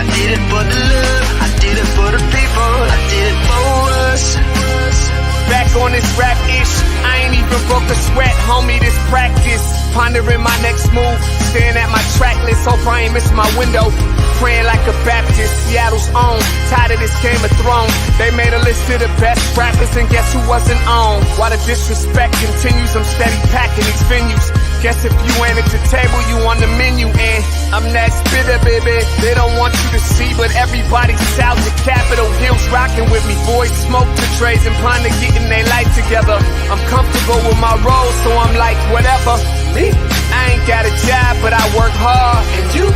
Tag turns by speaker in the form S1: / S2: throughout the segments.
S1: I did it for the love, I did it for the people, I did it for us.
S2: Back on this rap ish, I ain't even broke a sweat, homie, this practice. Pondering my next move, staring at my track list, hope I ain't missing my window. Praying like a Baptist, Seattle's own. Tired of this Game of Thrones. They made a list of the best rappers, and guess who wasn't on? While the disrespect continues, I'm steady packing these venues. Guess if you ain't at the table, you on the menu, and I'm that spitter, baby. They don't want you to see, but everybody south of Capitol Hill's rocking with me. Boys smoke the trays and ponder getting their life together. I'm comfortable with my role, so I'm like, whatever. Me? I ain't got a job, but I work hard. And you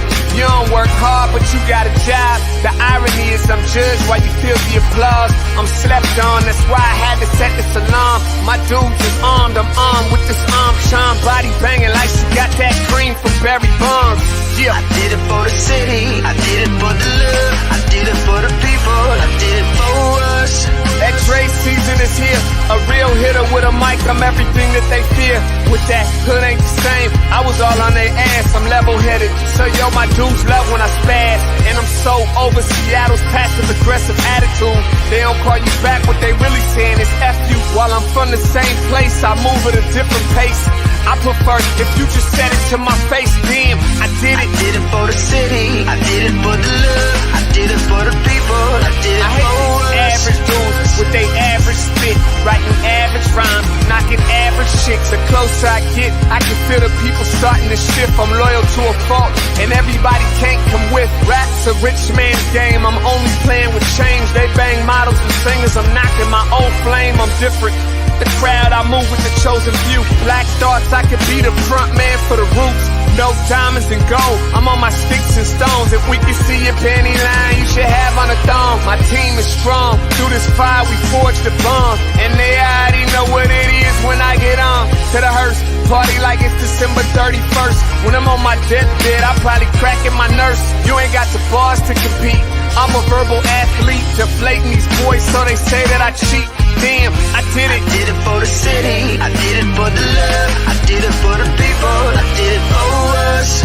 S2: don't work hard, but you got a job. The irony is I'm judged while you feel the applause. I'm slept on, that's why I had to set this alarm. My dudes is armed, I'm armed with this arm charm. Body banging like she got that cream from Barry Bonds. Yeah.
S1: I did it for the city, I did it for the love, I did it for the people, I did it for us.
S2: That Dre season is here, a real hitter with a mic, I'm everything that they fear. With that hood ain't the same, I was all on their ass, I'm level-headed. So yo, my dudes love when I spaz, and I'm so over Seattle's passive-aggressive attitude. They don't call you back, what they really saying is F you. While I'm from the same place, I move at a different pace. I prefer if you just said it to my face, damn, I did it.
S1: I did it for the city, I did it for the love, I did it for the people, I did it
S2: I hate
S1: for
S2: these
S1: us.
S2: average dudes with they average spit, writing average rhymes, knocking average chicks. The closer I get, I can feel the people starting to shift. I'm loyal to a fault, and everybody can't come with. Rap's a rich man's game, I'm only playing with change. They bang models and singers, I'm knocking my old flame, I'm different. The crowd, I move with the chosen few. Black thoughts, I could be the front man for the roots. No diamonds and gold, I'm on my sticks and stones. If we can see your panty line, you should have on a thong. My team is strong, through this fire we forged a bond. And they already know what it is when I get on. To the hearse, party like it's December 31st. When I'm on my deathbed, I probably cracking my nurse. You ain't got the bars to compete, I'm a verbal athlete. Deflating these boys so they say that I cheat. Damn, I did it.
S1: I did it for the city, I did it for the love, I did it for the people, I did it for us.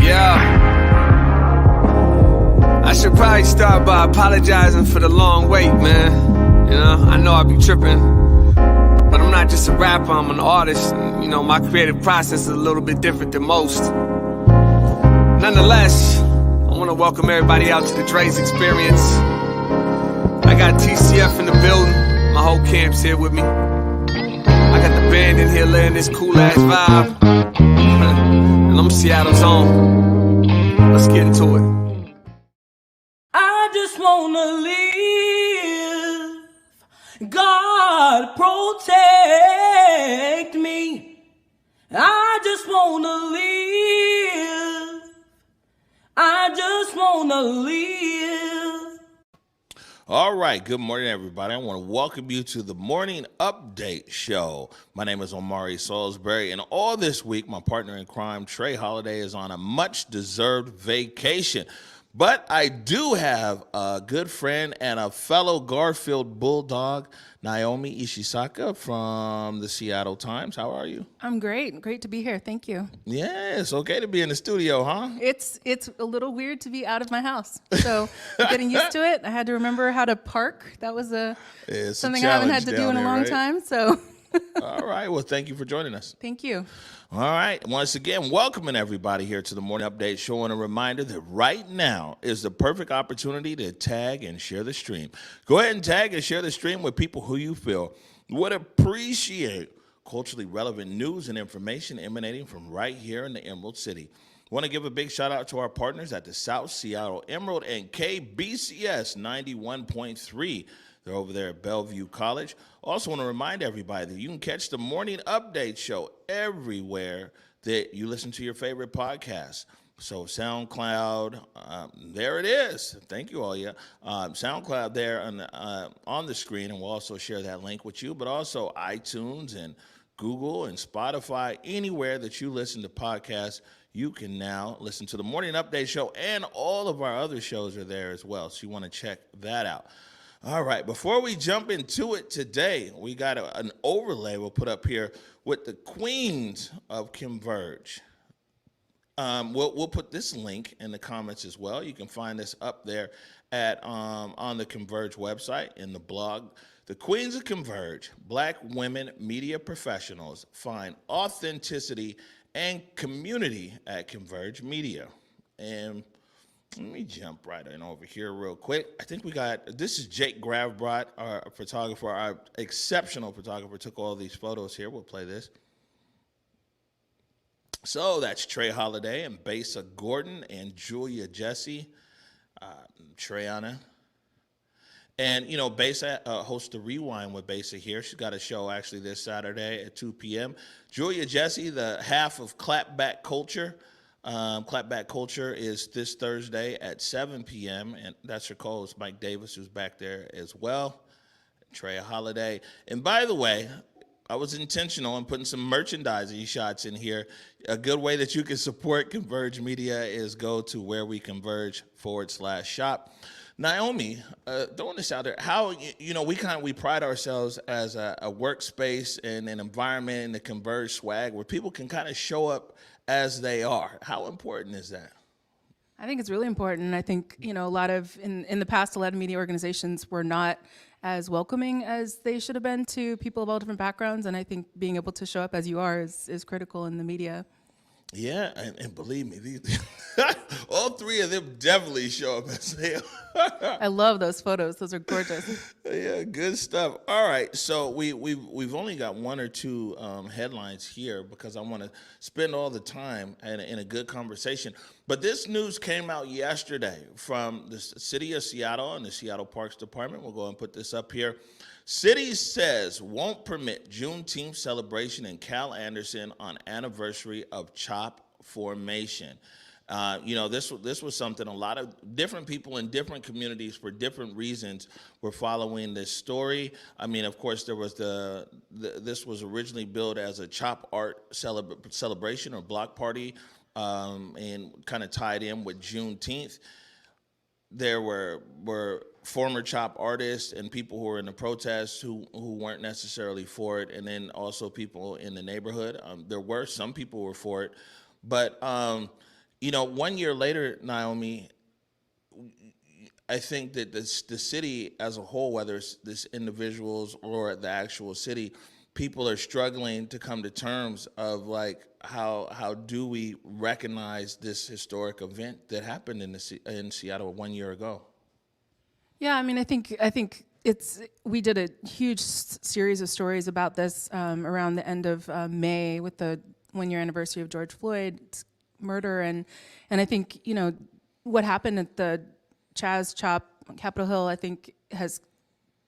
S2: Yeah. I should probably start by apologizing for the long wait, man. You know, I know I be tripping. But I'm not just a rapper, I'm an artist. And, you know, my creative process is a little bit different than most. Nonetheless, I want to welcome everybody out to the Dre's Experience. I got TCF in the building. My whole camp's here with me. I got the band in here laying this cool-ass vibe. And I'm Seattle's own. Let's get into it.
S3: I just wanna live. God protect me. I just wanna live. I just wanna live.
S4: All right, good morning, everybody. I want to welcome you to the Morning Update Show. My name is Omari Salisbury, and all this week, my partner in crime, Trey Holiday, is on a much-deserved vacation. But I do have a good friend and a fellow Garfield Bulldog, Naomi Ishisaka from the Seattle Times. How are you?
S5: I'm great. Great to be here. Thank you.
S4: Yeah, it's okay to be in the studio, huh?
S5: It's a little weird to be out of my house. So I'm getting used to it. I had to remember how to park. That was something I haven't had to do in a long time. So
S4: all right. Well, thank you for joining us.
S5: Thank you.
S4: All right. Once again, welcoming everybody here to the Morning Update Show, and a reminder that right now is the perfect opportunity to tag and share the stream. Go ahead and tag and share the stream with people who you feel would appreciate culturally relevant news and information emanating from right here in the Emerald City. I want to give a big shout out to our partners at the South Seattle Emerald and KBCS 91.3. They're over there at Bellevue College. Also want to remind everybody that you can catch the Morning Update Show everywhere that you listen to your favorite podcasts. So SoundCloud, there it is. Thank you all, yeah. SoundCloud there on the screen, and we'll also share that link with you, but also iTunes and Google and Spotify, anywhere that you listen to podcasts, you can now listen to the Morning Update Show, and all of our other shows are there as well, so you want to check that out. All right, before we jump into it today, we got an overlay we'll put up here with the queens of Converge. We'll put this link in the comments as well. You can find this up there at on the Converge website in the blog. The Queens of Converge, Black women media professionals, find authenticity and community at Converge Media. And let me jump right in over here real quick. I think we got, this is Jake Gravbrot, our photographer, our exceptional photographer, took all these photos here. We'll play this. So that's Trey Holiday and Besa Gordon and Julia Jesse, Treyana. And, you know, Besa hosts the Rewind with Besa here. She's got a show actually this Saturday at 2 p.m. Julia Jesse, the half of Clapback Culture. Clapback Culture is this Thursday at 7 p.m. And that's her co-host, Mike Davis, who's back there as well. Trey Holiday. And by the way, I was intentional in putting some merchandising shots in here. A good way that you can support Converge Media is go to whereweconverge.com/shop. Naomi, throwing this out there, how, you know, we pride ourselves as a workspace and an environment in the Converge swag where people can kind of show up as they are. How important is that?
S5: I think it's really important. I think, you know, a lot of, in the past, a lot of media organizations were not as welcoming as they should have been to people of all different backgrounds. And I think being able to show up as you are is critical in the media.
S4: Yeah, and believe me, these, all three of them definitely show up as they are.
S5: I love those photos. Those are gorgeous.
S4: Yeah, good stuff. All right, so we've only got one or two headlines here because I want to spend all the time in a good conversation. But this news came out yesterday from the city of Seattle and the Seattle Parks Department. We'll go and put this up here. City says won't permit Juneteenth celebration in Cal Anderson on anniversary of CHOP formation. You know, this was something a lot of different people in different communities for different reasons were following this story. I mean, of course, there was this was originally billed as a CHOP art celebration or block party, and kind of tied in with Juneteenth. There were former CHOP artists and people who were in the protests who weren't necessarily for it, and then also people in the neighborhood. There were some people who were for it, but you know, 1 year later, Naomi, I think that the city as a whole, whether it's this individuals or the actual city, people are struggling to come to terms of like how do we recognize this historic event that happened in Seattle 1 year ago.
S5: Yeah, I mean, I think we did a huge series of stories about this around the end of May with the 1 year anniversary of George Floyd's murder, and I think, you know, what happened at the Chaz CHOP Capitol Hill, I think, has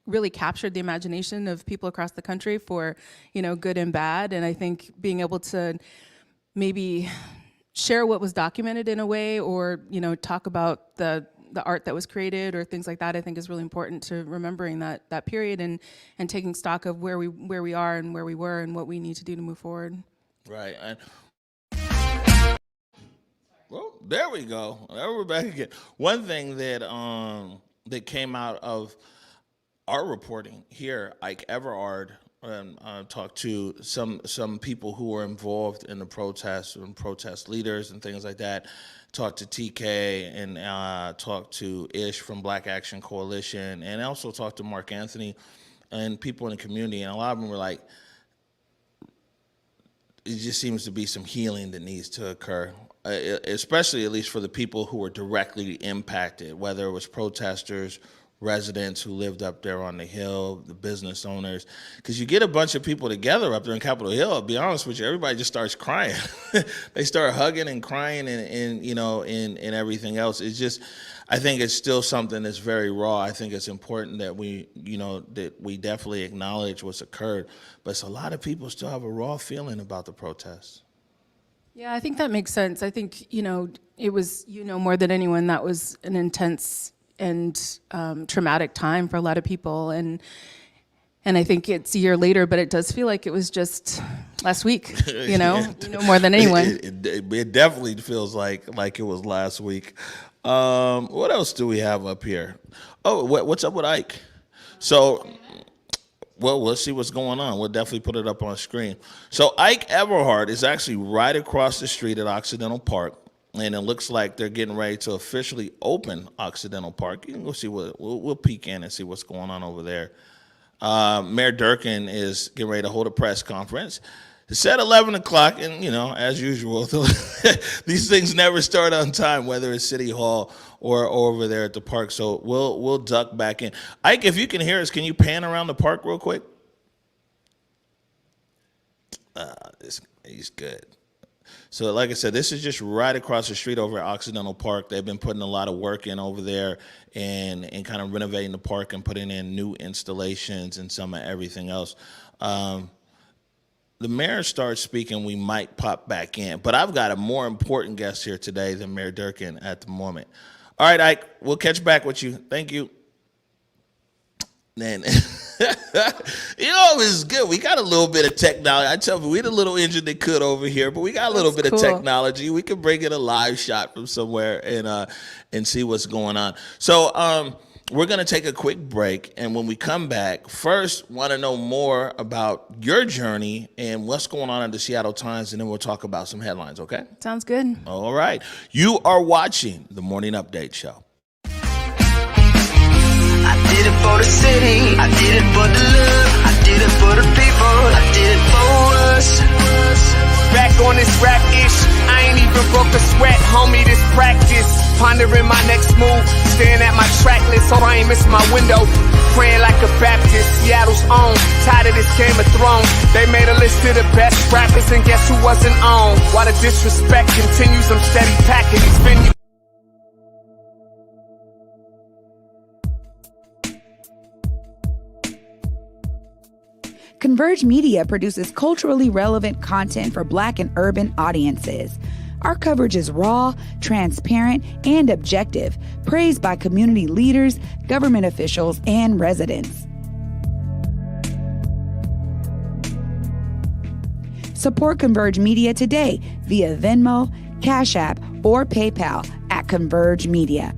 S5: really captured the imagination of people across the country for, you know, good and bad. And I think being able to maybe share what was documented in a way, or, you know, talk about the art that was created or things like that, I think is really important to remembering that period and taking stock of where we are and where we were and what we need to do to move forward.
S4: Right. And well, there we go. There we're back again. One thing that that came out of our reporting here, Ike Everard talked to some people who were involved in the protests and protest leaders and things like that. Talked to TK and talked to Ish from Black Action Coalition, and also talked to Mark Anthony and people in the community. And a lot of them were like, it just seems to be some healing that needs to occur, especially at least for the people who were directly impacted, whether it was protesters, residents who lived up there on the Hill, the business owners. Because you get a bunch of people together up there in Capitol Hill, I'll be honest with you, everybody just starts crying. They start hugging and crying and you know, and everything else. It's just, I think it's still something that's very raw. I think it's important that we, you know, that we definitely acknowledge what's occurred. But it's a lot of people still have a raw feeling about the protests.
S5: Yeah, I think that makes sense. I think, you know, it was, you know, more than anyone, that was an intense and traumatic time for a lot of people, and I think it's a year later, but it does feel like it was just last week, you know, more than anyone.
S4: It definitely feels like it was last week. What else do we have up here? Oh, what's up with Ike? So, well, we'll see what's going on. We'll definitely put it up on screen. So Ike Everhart is actually right across the street at Occidental Park, and it looks like they're getting ready to officially open Occidental Park. You can go see what we'll peek in and see what's going on over there. Mayor Durkin is getting ready to hold a press conference. It's at 11 o'clock, and, you know, as usual, these things never start on time, whether it's City Hall or over there at the park. So we'll duck back in. Ike, if you can hear us, can you pan around the park real quick? He's good. So like I said, this is just right across the street over at Occidental Park. They've been putting a lot of work in over there and kind of renovating the park and putting in new installations and some of everything else. The mayor starts speaking, we might pop back in. But I've got a more important guest here today than Mayor Durkin at the moment. All right, Ike, we'll catch back with you. Thank you. And you know, it was good. We got a little bit of technology. I tell you, we had a little engine that could over here, but we got a little bit of technology. We can bring in a live shot from somewhere and see what's going on. So we're going to take a quick break, and when we come back, first want to know more about your journey and what's going on at the Seattle Times, and then we'll talk about some headlines, okay?
S5: Sounds good.
S4: All right. You are watching the Morning Update Show.
S1: I did it for the city, I did it for the love, I did it for the people, I did it for us.
S2: Back on this rap-ish, I ain't even broke a sweat, homie, this practice. Pondering my next move, staring at my track list, hope I ain't missing my window. Praying like a Baptist, Seattle's own, tired of this Game of Thrones. They made a list of the best rappers and guess who wasn't on? While the disrespect continues, I'm steady packing these venues.
S6: Converge Media produces culturally relevant content for Black and urban audiences. Our coverage is raw, transparent, and objective, praised by community leaders, government officials, and residents. Support Converge Media today via Venmo, Cash App, or PayPal at Converge Media.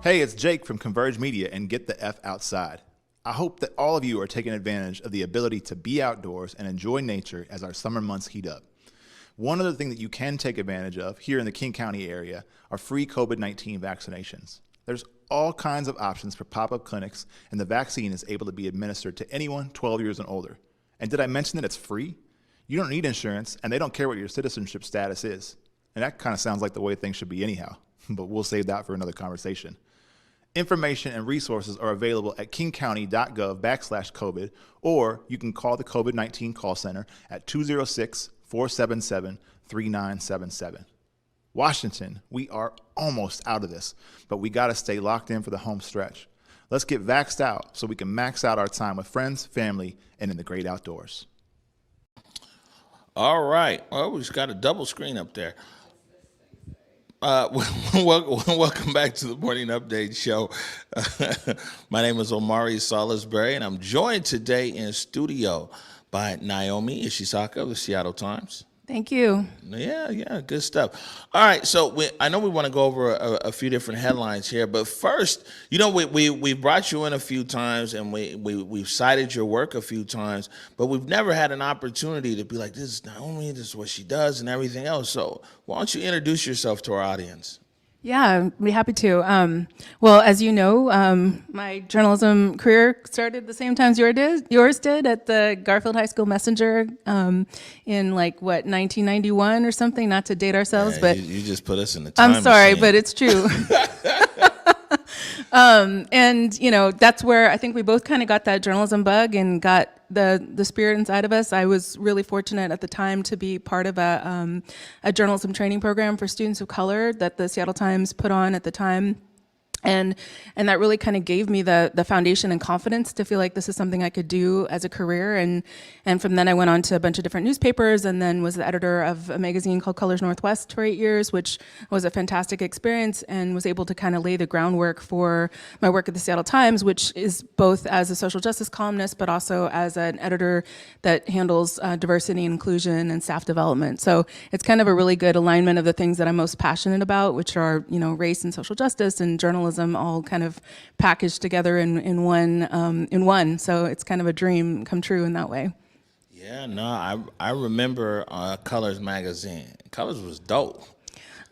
S7: Hey, it's Jake from Converge Media and Get the F Outside. I hope that all of you are taking advantage of the ability to be outdoors and enjoy nature as our summer months heat up. One other thing that you can take advantage of here in the King County area are free COVID-19 vaccinations. There's all kinds of options for pop-up clinics, and the vaccine is able to be administered to anyone 12 years and older. And did I mention that it's free? You don't need insurance, and they don't care what your citizenship status is. And that kind of sounds like the way things should be anyhow, but we'll save that for another conversation. Information and resources are available at kingcounty.gov/COVID, or you can call the COVID-19 call center at 206-477-3977. Washington, we are almost out of this, but we got to stay locked in for the home stretch. Let's get vaxxed out so we can max out our time with friends, family, and in the great outdoors.
S4: All right. Well, we just got a double screen up there. Welcome back to the Morning Update Show. My name is Omari Salisbury, and I'm joined today in studio by Naomi Ishisaka of the Seattle Times.
S5: Thank you.
S4: Yeah, good stuff. All right, so I know we want to go over a few different headlines here, but first, you know, we brought you in a few times, and we've cited your work a few times, but we've never had an opportunity to be like, this is Naomi, this is what she does, and everything else. So why don't you introduce yourself to our audience?
S5: Yeah, I'd be happy to. Well, as you know, my journalism career started the same time as yours did at the Garfield High School Messenger in 1991 or something, not to date ourselves.
S4: Yeah,
S5: but
S4: you just put us in the time
S5: I'm sorry,
S4: machine.
S5: but it's true. And, you know, that's where I think we both kind of got that journalism bug and got the spirit inside of us. I was really fortunate at the time to be part of a journalism training program for students of color that the Seattle Times put on at the time. And that really kind of gave me the foundation and confidence to feel like this is something I could do as a career. And from then I went on to a bunch of different newspapers, and then was the editor of a magazine called Colors Northwest for 8 years, which was a fantastic experience, and was able to kind of lay the groundwork for my work at the Seattle Times, which is both as a social justice columnist, but also as an editor that handles diversity and inclusion and staff development. So it's kind of a really good alignment of the things that I'm most passionate about, which are, race and social justice and journalism, all kind of packaged together in one. So it's kind of a dream come true in that way.
S4: Yeah, no, I remember Colors magazine. Colors was dope.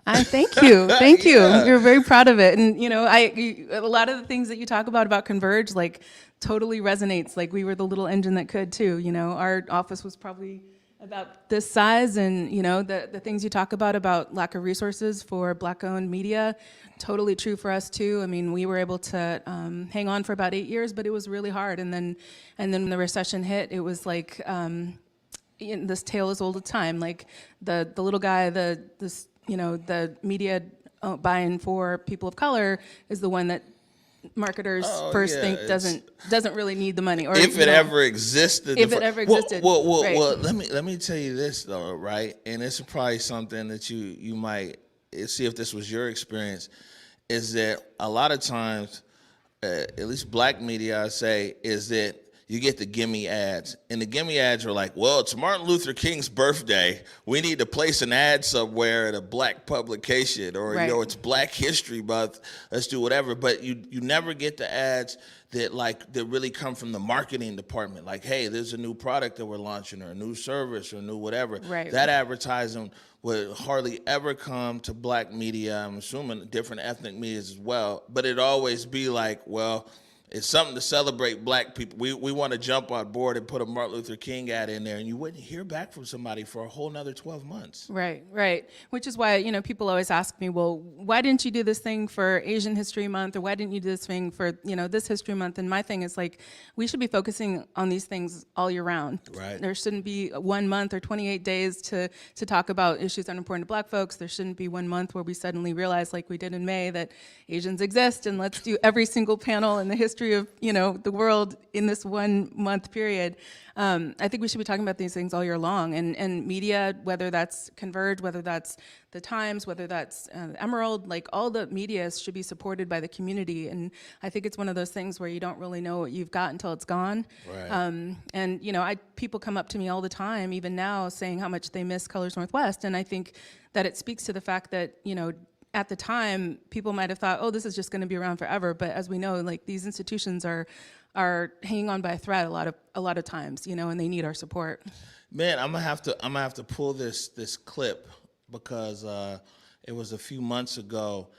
S5: Thank you. Thank you.
S4: Yeah.
S5: You're very proud of it. And, a lot of the things that you talk about Converge, like, totally resonates. Like, we were the little engine that could, too. Our office was probably about this size, and, the things you talk about lack of resources for Black-owned media, totally true for us, too. I mean, we were able to hang on for about 8 years, but it was really hard. And then when the recession hit, it was like this tale as old as time. Like, the little guy, the media buying for people of color is the one that marketers think doesn't really need the money, or
S4: if it ever existed.
S5: If it ever existed.
S4: Well,
S5: right.
S4: let me tell you this though, right? And this is probably something that you might see if this was your experience. Is that a lot of times, at least Black media, I say, is that you get the gimme ads, and the gimme ads are like, well, it's Martin Luther King's birthday. We need to place an ad somewhere at a Black publication, or
S5: right.
S4: It's Black History Month. Let's do whatever. But you never get the ads that really come from the marketing department. Like, hey, there's a new product that we're launching, or a new service, or a new whatever.
S5: Right.
S4: That advertising would hardly ever come to Black media. I'm assuming different ethnic medias as well. But it'd always be like, well, it's something to celebrate Black people. We want to jump on board and put a Martin Luther King ad in there, and you wouldn't hear back from somebody for a whole nother 12 months.
S5: Right. Which is why, people always ask me, well, why didn't you do this thing for Asian History Month, or why didn't you do this thing for, this History Month? And my thing is, like, we should be focusing on these things all year round.
S4: Right.
S5: There shouldn't be 1 month or 28 days to talk about issues that are important to Black folks. There shouldn't be 1 month where we suddenly realize, like we did in May, that Asians exist, and let's do every single panel in the history of, the world in this 1 month period. I think we should be talking about these things all year long, and media, whether that's Converge, whether that's the Times, whether that's Emerald, like, all the media should be supported by the community. And I think it's one of those things where you don't really know what you've got until it's gone.
S4: Right.
S5: And people come up to me all the time, even now, saying how much they miss Colors Northwest, and I think that it speaks to the fact that, at the time, people might have thought, oh, this is just going to be around forever. But as we know, like, these institutions are hanging on by a thread a lot of times, and they need our support.
S4: Man, I'm gonna have to pull this clip, because it was a few months ago,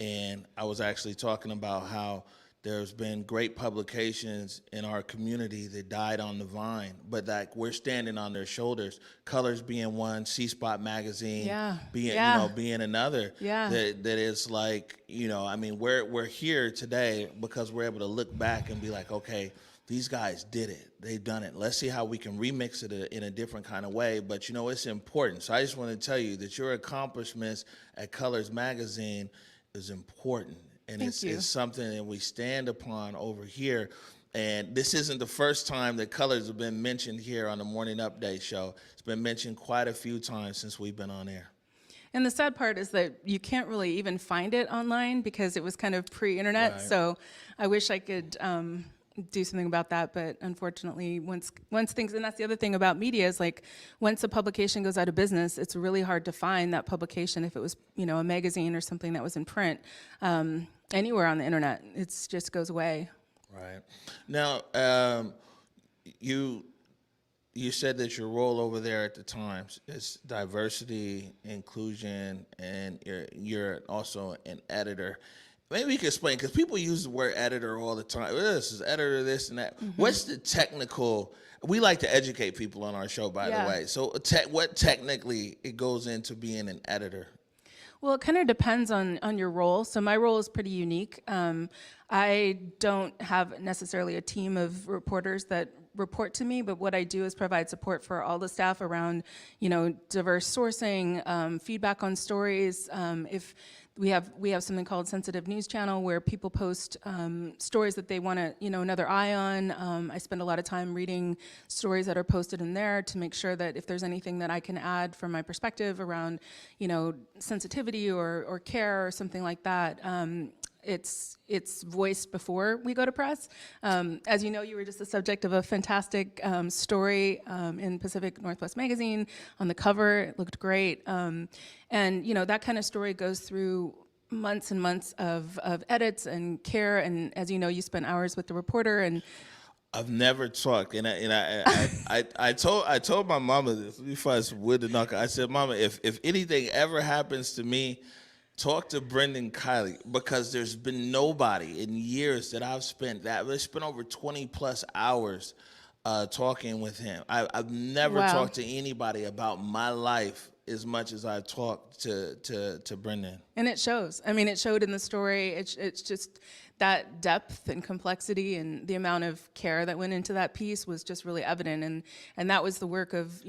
S4: and I was actually talking about how there's been great publications in our community that died on the vine, but like, we're standing on their shoulders. Colors being one, C-Spot magazine being another.
S5: Yeah.
S4: That is like, we're here today because we're able to look back and be like, okay, these guys did it. They've done it. Let's see how we can remix it in a different kind of way. But, it's important. So I just want to tell you that your accomplishments at Colors magazine is important. And it's something that we stand upon over here. And this isn't the first time that Colors have been mentioned here on the Morning Update show. It's been mentioned quite a few times since we've been on air.
S5: And the sad part is that you can't really even find it online, because it was kind of pre-internet.
S4: Right.
S5: So I wish I could do something about that, but unfortunately, once things, and that's the other thing about media, is like, once a publication goes out of business, it's really hard to find that publication if it was, a magazine or something that was in print, anywhere on the internet. It just goes away.
S4: Right. Now, you said that your role over there at the Times is diversity, inclusion, and you're also an editor. Maybe you can explain, because people use the word editor all the time. This is editor, this and that. Mm-hmm. What's the technical? We like to educate people on our show, by the way. So what technically it goes into being an editor?
S5: Well, it kind of depends on your role. So my role is pretty unique. I don't have necessarily a team of reporters that report to me, but what I do is provide support for all the staff around, diverse sourcing, feedback on stories. If we have something called Sensitive News Channel where people post stories that they want to, another eye on. I spend a lot of time reading stories that are posted in there to make sure that if there's anything that I can add from my perspective around, sensitivity or care or something like that, it's voiced before we go to press. As you know, you were just the subject of a fantastic story in Pacific Northwest Magazine. On the cover, it looked great. And that kind of story goes through months and months of edits and care. And as you know, you spent hours with the reporter. And
S4: I've never talked, and I told my mama this before I would the knuckle. I said, Mama, if anything ever happens to me, talk to Brendan Kiley, because there's been nobody in years that I've spent over 20 plus hours talking with him. I've never talked to anybody about my life as much as I've talked to Brendan. And
S5: it shows. I mean, it showed in the story. It's just that depth and complexity and the amount of care that went into that piece was just really evident. And that was the work of,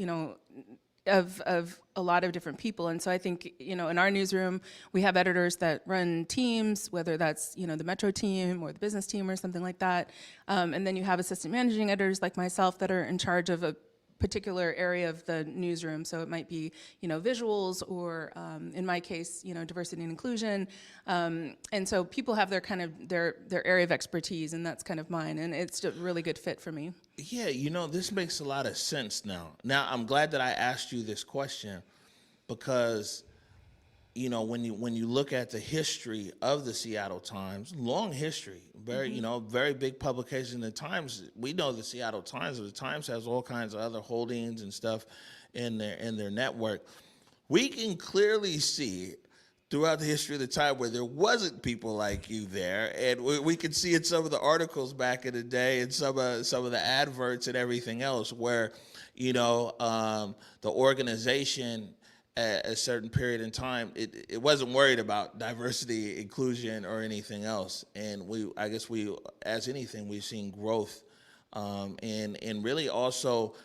S5: of a lot of different people. And so I think, in our newsroom, we have editors that run teams, whether that's, the Metro team or the business team or something like that. And then you have assistant managing editors like myself that are in charge of a particular area of the newsroom. So it might be, visuals or, in my case, diversity and inclusion. And so people have their kind of their area of expertise, and that's kind of mine. And it's a really good fit for me.
S4: Yeah, this makes a lot of sense now. Now, I'm glad that I asked you this question because, when you look at the history of the Seattle Times, long history, very, very big publication. The Times, we know the Seattle Times, but the Times has all kinds of other holdings and stuff in their network. We can clearly see throughout the history of the time where there wasn't people like you there, and we can see in some of the articles back in the day and some of the adverts and everything else where, the organization at a certain period in time, it wasn't worried about diversity, inclusion, or anything else. And I guess as anything, we've seen growth, and really also,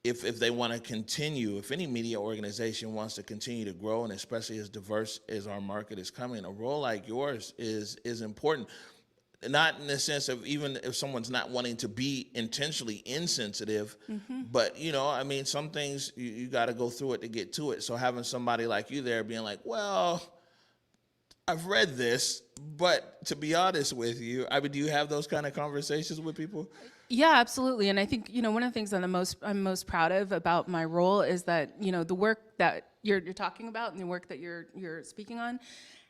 S4: if they want to continue, if any media organization wants to continue to grow, and especially as diverse as our market is coming, a role like yours is important. Not in the sense of even if someone's not wanting to be intentionally insensitive, but some things you got to go through it to get to it. So having somebody like you there being like, well, I've read this, but to be honest with you, do you have those kind of conversations with people?
S5: Yeah, absolutely. And I think, one of the things that I'm most proud of about my role is that, the work that you're talking about and the work that you're speaking on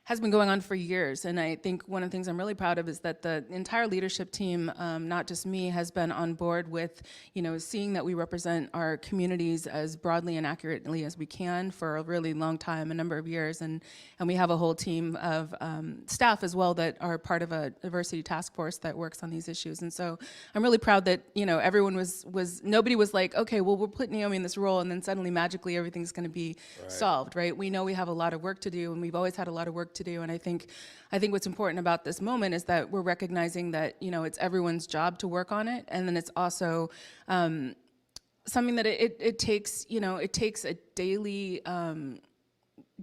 S5: has been going on for years. And I think one of the things I'm really proud of is that the entire leadership team, not just me, has been on board with, seeing that we represent our communities as broadly and accurately as we can for a really long time, a number of years. And we have a whole team of staff as well that are part of a diversity task force that works on these issues. And so I'm really proud that, everyone nobody was like, okay, well, we'll put Naomi in this role and then suddenly magically everything's gonna be solved, right? We know we have a lot of work to do, and we've always had a lot of work to do. And I think what's important about this moment is that we're recognizing that, it's everyone's job to work on it. And then it's also something that it takes a daily,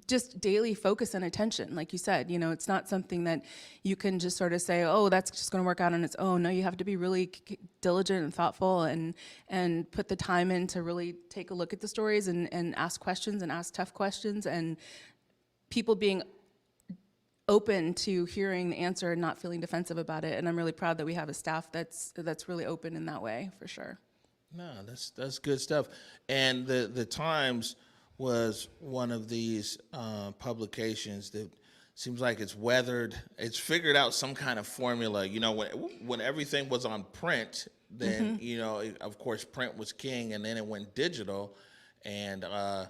S5: just daily focus and attention. Like you said, it's not something that you can just sort of say, oh, that's just going to work out on its own. No, you have to be really diligent and thoughtful and put the time in to really take a look at the stories and ask questions and ask tough questions, and people being open to hearing the answer and not feeling defensive about it. And I'm really proud that we have a staff that's really open in that way, for sure.
S4: No, that's good stuff. And the Times was one of these publications that seems like it's figured out some kind of formula. When everything was on print, then of course print was king, and then it went digital, and a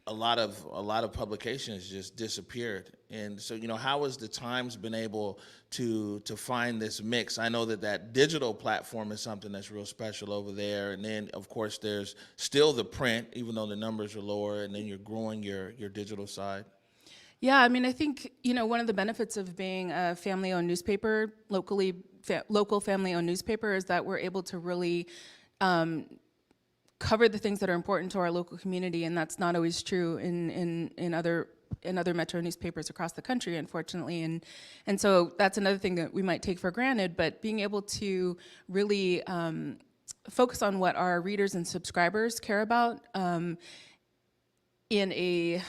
S4: lot of publications just disappeared. And so, how has the Times been able to find this mix? I know that digital platform is something that's real special over there. And then, of course, there's still the print, even though the numbers are lower, and then you're growing your digital side.
S5: Yeah, I think, one of the benefits of being a family-owned newspaper, local family-owned newspaper, is that we're able to really cover the things that are important to our local community, and that's not always true in other in other metro newspapers across the country, unfortunately. And so that's another thing that we might take for granted, but being able to really focus on what our readers and subscribers care about in a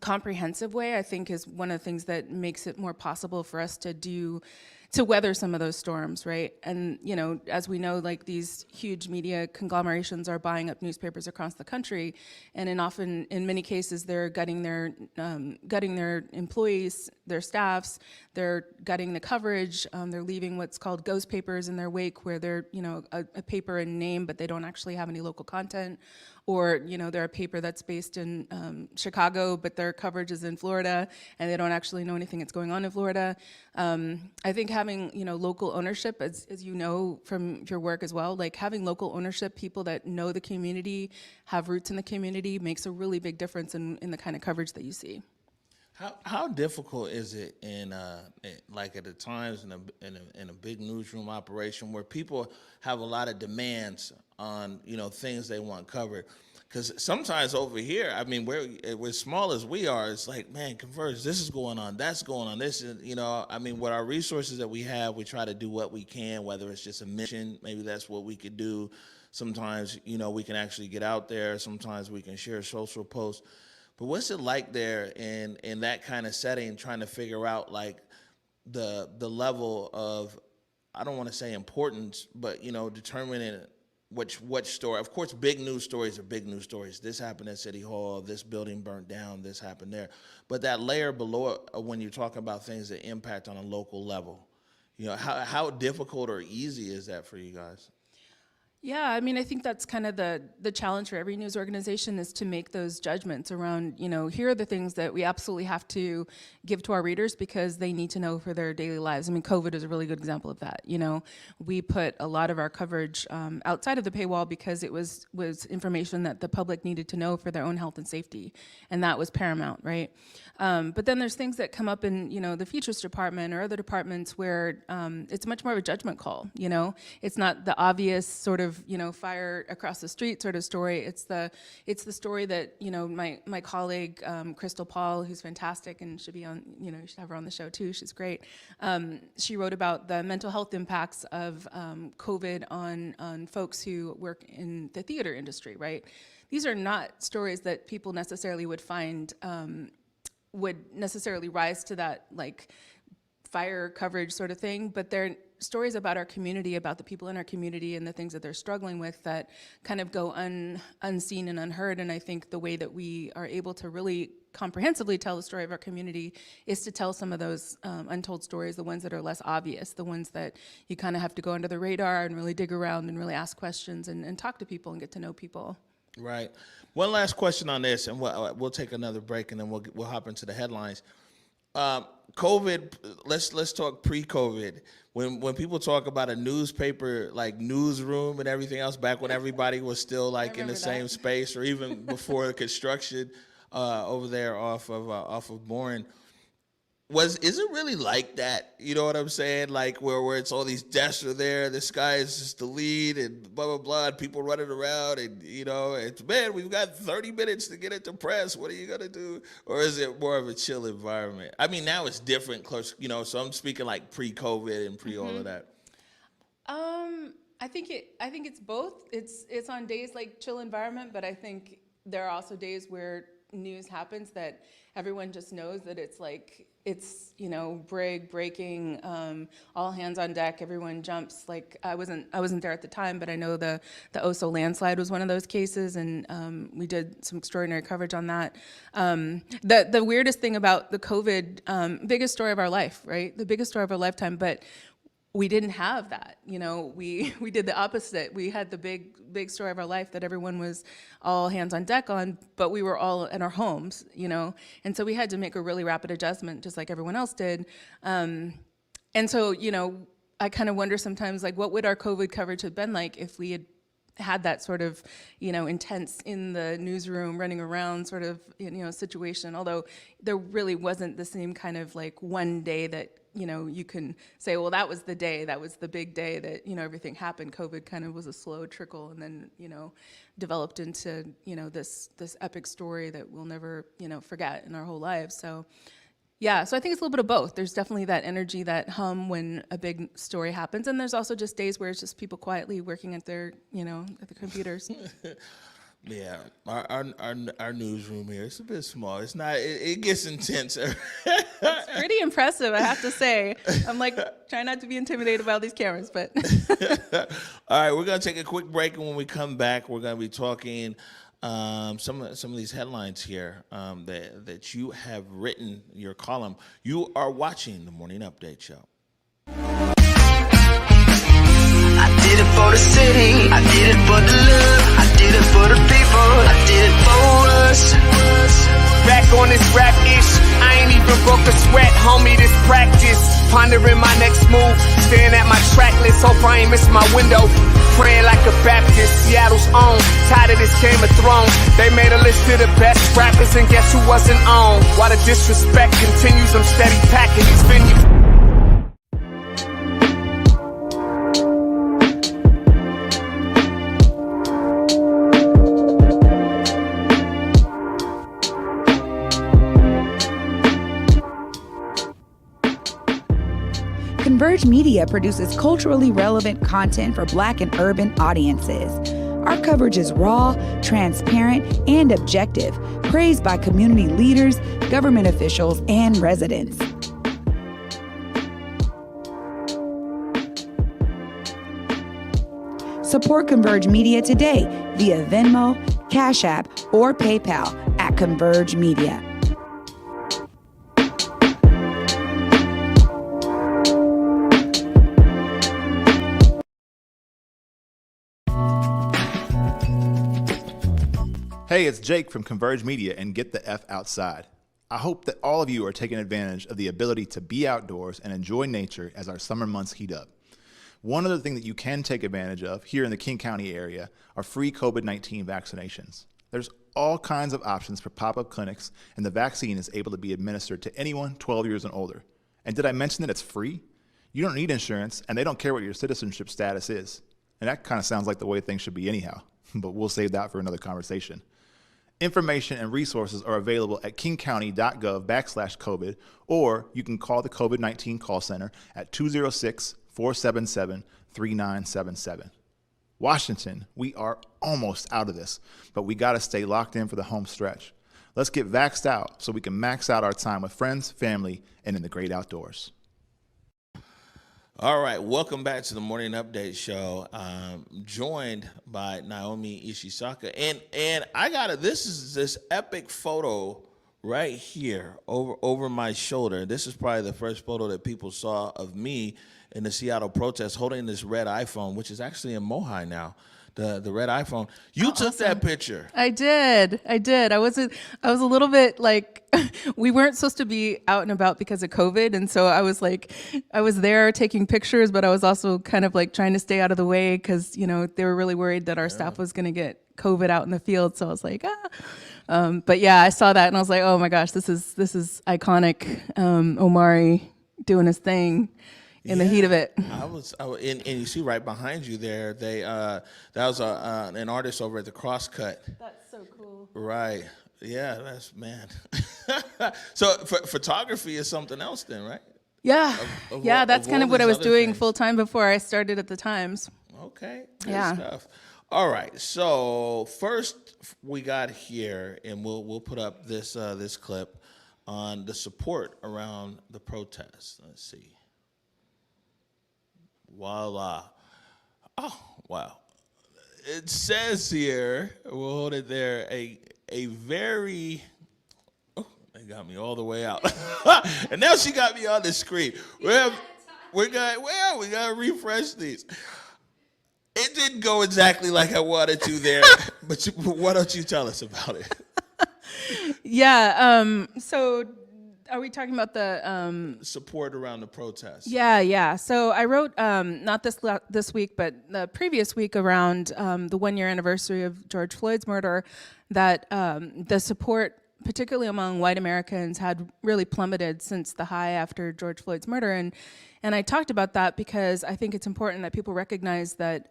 S5: comprehensive way, I think, is one of the things that makes it more possible for us to weather some of those storms, right? And, you know, as we know, like, these huge media conglomerations are buying up newspapers across the country, and in many cases, they're gutting their employees, their staffs, they're gutting the coverage, they're leaving what's called ghost papers in their wake, where they're, you know, a paper in name, but they don't actually have any local content. Or, you know, they're a paper that's based in Chicago, but their coverage is in Florida, and they don't actually know anything that's going on in Florida. I think having, you know, local ownership, as you know from your work as well, like having local ownership, people that know the community, have roots in the community, makes a really big difference in the kind of coverage that you see.
S4: How difficult is it like at the times in a big newsroom operation where people have a lot of demands on, you know, things they want covered? Because sometimes over here, I mean, we're as small as we are, it's like, man, Converge, this is going on, that's going on, this is, you know, I mean, with our resources that we have, we try to do what we can, whether it's just a mission, maybe that's what we could do. Sometimes, you know, we can actually get out there. Sometimes we can share social posts. But what's it like there in that kind of setting, trying to figure out like the level of, I don't want to say importance, but, you know, determining which story. Of course, big news stories are big news stories. This happened at City Hall, this building burnt down, this happened there. But that layer below, when you're talking about things that impact on a local level, you know, how difficult or easy is that for you guys?
S5: Yeah, I mean, I think that's kind of the challenge for every news organization, is to make those judgments around, you know, here are the things that we absolutely have to give to our readers because they need to know for their daily lives. I mean, COVID is a really good example of that. You know, we put a lot of our coverage outside of the paywall because it was information that the public needed to know for their own health and safety, and that was paramount, right? But then there's things that come up in, you know, the features department or other departments where it's much more of a judgment call, you know? It's not the obvious sort of, you know, fire across the street sort of story. It's the story that, you know, my colleague, Crystal Paul, who's fantastic and should be on, you know, you should have her on the show too, she's great. She wrote about the mental health impacts of COVID on folks who work in the theater industry, right? These are not stories that people necessarily would find would necessarily rise to that like fire coverage sort of thing, but they're stories about our community, about the people in our community and the things that they're struggling with that kind of go unseen and unheard. And I think the way that we are able to really comprehensively tell the story of our community is to tell some of those untold stories, the ones that are less obvious, the ones that you kind of have to go under the radar and really dig around and really ask questions and talk to people and get to know people.
S4: Right. One last question on this, and we'll take another break, and then we'll hop into the headlines. COVID. Let's talk pre-COVID. When people talk about a newspaper like newsroom and everything else, back when everybody was still like in the same space, or even before construction over there off of Bourne. Is it really like that? You know what I'm saying? Like where it's all these desks are there, the sky is just the lead and blah, blah, blah, and people running around and, you know, it's, man, we've got 30 minutes to get it to press. What are you going to do? Or is it more of a chill environment? I mean, now it's different, you know, so I'm speaking like pre-COVID and pre all of that.
S5: I think it's both. It's on days like chill environment, but I think there are also days where news happens that everyone just knows that it's you know, breaking, all hands on deck, everyone jumps. Like I wasn't there at the time, but I know the Oso landslide was one of those cases, and we did some extraordinary coverage on that. The weirdest thing about the COVID, biggest story of our life, right? The biggest story of our lifetime, but we didn't have that, you know. We did the opposite. We had the big story of our life that everyone was all hands on deck on, but we were all in our homes, you know. And so we had to make a really rapid adjustment, just like everyone else did. And so, you know, I kind of wonder sometimes, like, what would our COVID coverage have been like if we had had that sort of, intense in the newsroom, running around sort of, situation. Although there really wasn't the same kind of like one day that, you can say, well, that was the day, that was the big day that, everything happened. COVID kind of was a slow trickle and then, developed into, this epic story that we'll never, forget in our whole lives. So yeah, so I think it's a little bit of both. There's definitely that energy, that hum when a big story happens. And there's also just days where it's just people quietly working at their, at the computers.
S4: Yeah, our newsroom here, it's a bit small. It's not, it gets intense.
S5: It's pretty impressive, I have to say. I'm like, trying not to be intimidated by all these cameras, but.
S4: All right, we're going to take a quick break, and when we come back, we're going to be talking some of these headlines here that you have written your column. You are watching the Morning Update Show.
S1: I did it for the city, I did it for the love, I did it for the people, I did it for us.
S2: Back on this rap ish, I ain't even broke a sweat, homie, this practice. Pondering my next move, staring at my track list, hope I ain't miss my window. Praying like a Baptist, Seattle's own, tired of this Game of Thrones. They made a list of the best rappers and guess who wasn't on? While the disrespect continues, I'm steady packing these venues.
S6: Converge Media produces culturally relevant content for Black and urban audiences. Our coverage is raw, transparent, and objective, praised by community leaders, government officials, and residents. Support Converge Media today via Venmo, Cash App, or PayPal at Converge Media.
S7: Hey, it's Jake from Converge Media and Get the F Outside. I hope that all of you are taking advantage of the ability to be outdoors and enjoy nature as our summer months heat up. One other thing that you can take advantage of here in the King County area are free COVID-19 vaccinations. There's all kinds of options for pop-up clinics, and the vaccine is able to be administered to anyone 12 years and older. And did I mention that it's free? You don't need insurance, and they don't care what your citizenship status is. And that kind of sounds like the way things should be anyhow, but we'll save that for another conversation. Information and resources are available at kingcounty.gov/COVID, or you can call the COVID-19 call center at 206-477-3977. Washington, we are almost out of this, but we got to stay locked in for the home stretch. Let's get vaxxed out so we can max out our time with friends, family, and in the great outdoors.
S4: All right, welcome back to the Morning Update Show. Joined by Naomi Ishisaka, and I got it. This is this epic photo right here over my shoulder. This is probably the first photo that people saw of me in the Seattle protest holding this red iPhone, which is actually in Mohi now. The red iPhone. You took
S5: awesome.
S4: that picture.
S5: I did. I was a little bit like, we weren't supposed to be out and about because of COVID. And so I was there taking pictures, but I was also kind of like trying to stay out of the way because, they were really worried that our staff was going to get COVID out in the field. So I was like, but yeah, I saw that and I was like, oh my gosh, this is iconic. Omari doing his thing. In the heat of it.
S4: And you see right behind you there, that was an artist over at the Crosscut.
S5: That's so cool.
S4: Right. Yeah, that's, man. So photography is something else then, right?
S5: Yeah. That's kind of what I was doing full time before I started at the Times.
S4: Okay. Good stuff. All right. So first we got here, and we'll put up this clip on the support around the protests. Let's see. Voila. Oh, wow. It says here, we'll hold it there, a very, they got me all the way out. And now she got me on the screen. We gotta refresh these. It didn't go exactly like I wanted to there, but why don't you tell us about it?
S5: Yeah, so Are we talking about the
S4: support around the protest?
S5: Yeah. So I wrote not this week, but the previous week around the 1-year anniversary of George Floyd's murder, that the support, particularly among white Americans, had really plummeted since the high after George Floyd's murder, and I talked about that because I think it's important that people recognize that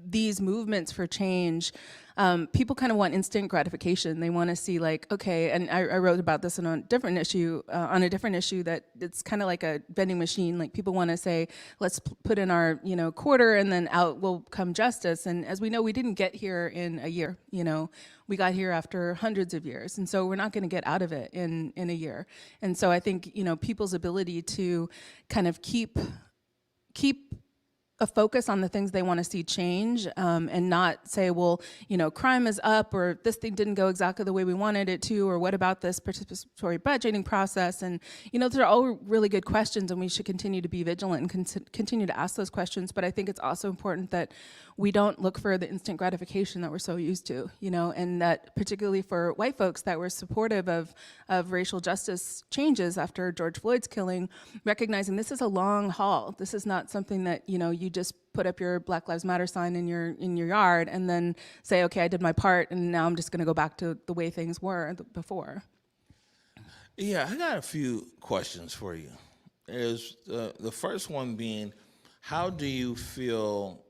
S5: these movements for change, people kind of want instant gratification. They want to see like, okay, and I wrote about this on a different issue, that it's kind of like a vending machine. Like people want to say, let's put in our, quarter and then out will come justice. And as we know, we didn't get here in a year, we got here after hundreds of years. And so we're not going to get out of it in a year. And so I think, people's ability to kind of keep a focus on the things they want to see change, and not say, well, crime is up, or this thing didn't go exactly the way we wanted it to, or what about this participatory budgeting process? And, those are all really good questions, and we should continue to be vigilant and continue to ask those questions. But I think it's also important that we don't look for the instant gratification that we're so used to, and that particularly for white folks that were supportive of racial justice changes after George Floyd's killing, recognizing this is a long haul. This is not something that, you just put up your Black Lives Matter sign in your yard and then say, okay, I did my part, and now I'm just going to go back to the way things were before.
S4: Yeah, I got a few questions for you. Is the first one being, how do you feel,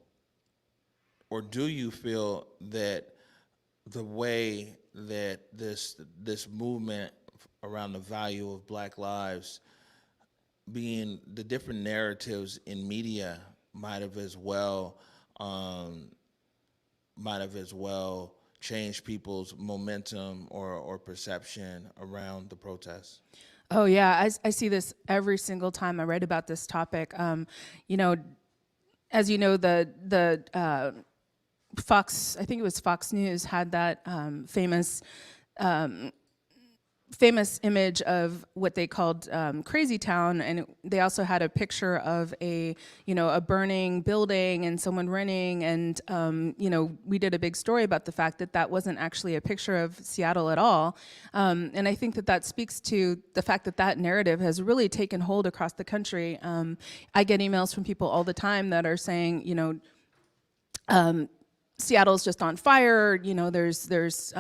S4: or do you feel that the way that this movement around the value of Black lives, being the different narratives in media, might have as well changed people's momentum or perception around the protests?
S5: Oh yeah, I see this every single time I write about this topic. As you know, the Fox, I think it was Fox News, had that famous image of what they called Crazy Town, and they also had a picture of a burning building and someone running, and we did a big story about the fact that that wasn't actually a picture of Seattle at all, and I think that speaks to the fact that that narrative has really taken hold across the country. I get emails from people all the time that are saying, Seattle's just on fire, there's